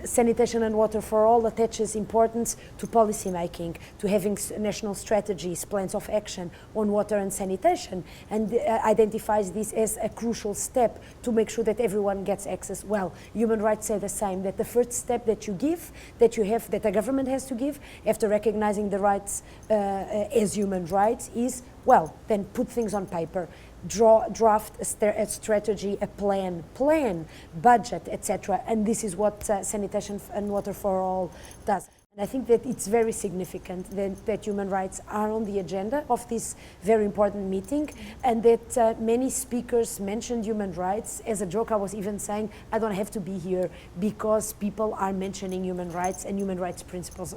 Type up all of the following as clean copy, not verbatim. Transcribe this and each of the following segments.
Sanitation and Water for All attaches importance to policy making, to having national strategies, plans of action on water and sanitation, and identifies this as a crucial step to make sure that everyone gets access. Well, human rights say the same, that the first step that you give, that a government has to give after recognizing the rights as human rights is, well, then put things on paper. Draft a strategy, a plan, budget, etc. And this is what Sanitation and Water for All does. And I think that it's very significant that human rights are on the agenda of this very important meeting, and that many speakers mentioned human rights. As a joke, I was even saying, I don't have to be here because people are mentioning human rights and human rights principles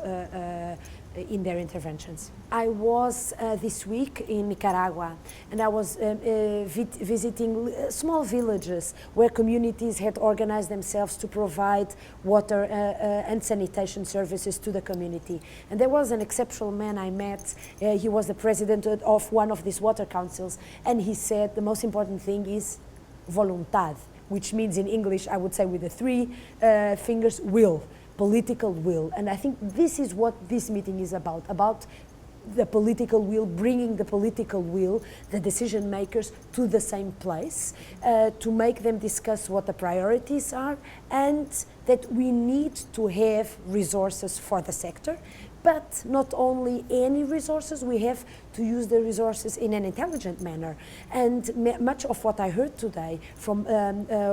in their interventions. I was this week in Nicaragua, and I was visiting small villages where communities had organized themselves to provide water and sanitation services to the community. And there was an exceptional man I met. He was the president of one of these water councils, and he said the most important thing is voluntad, which means in English, I would say with the three fingers, will. Political will. And I think this is what this meeting is about the political will, bringing the political will, the decision makers to the same place, to make them discuss what the priorities are, and that we need to have resources for the sector, but not only any resources, we have to use the resources in an intelligent manner. And much of what I heard today from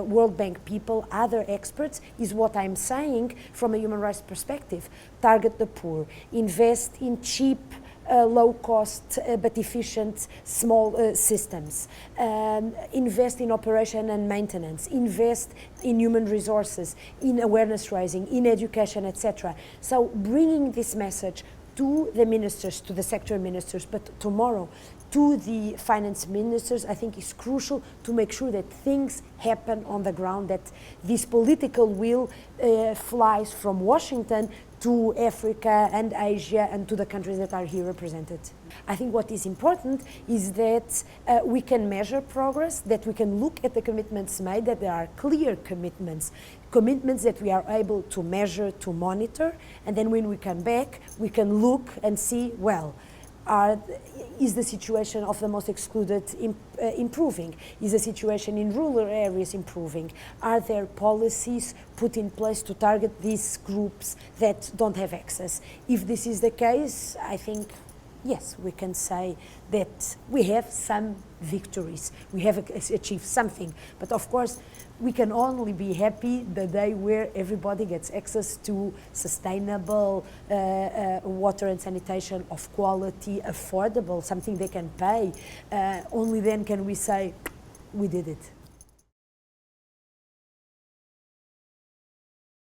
World Bank people, other experts, is what I'm saying from a human rights perspective. Target the poor, invest in cheap, low cost but efficient small systems, invest in operation and maintenance, invest in human resources, in awareness raising, in education, etc. So bringing this message to the ministers, to the sector ministers, but tomorrow to the finance ministers, I think is crucial to make sure that things happen on the ground, that this political will flies from Washington to Africa and Asia and to the countries that are here represented. I think what is important is that we can measure progress, that we can look at the commitments made, that there are clear commitments that we are able to measure, to monitor, and then when we come back, we can look and see, well, is the situation of the most excluded improving? Is the situation in rural areas improving? Are there policies put in place to target these groups that don't have access? If this is the case, I think, yes, we can say that we have some victories. We have achieved something. But of course, we can only be happy the day where everybody gets access to sustainable water and sanitation of quality, affordable, something they can pay. Only then can we say, we did it.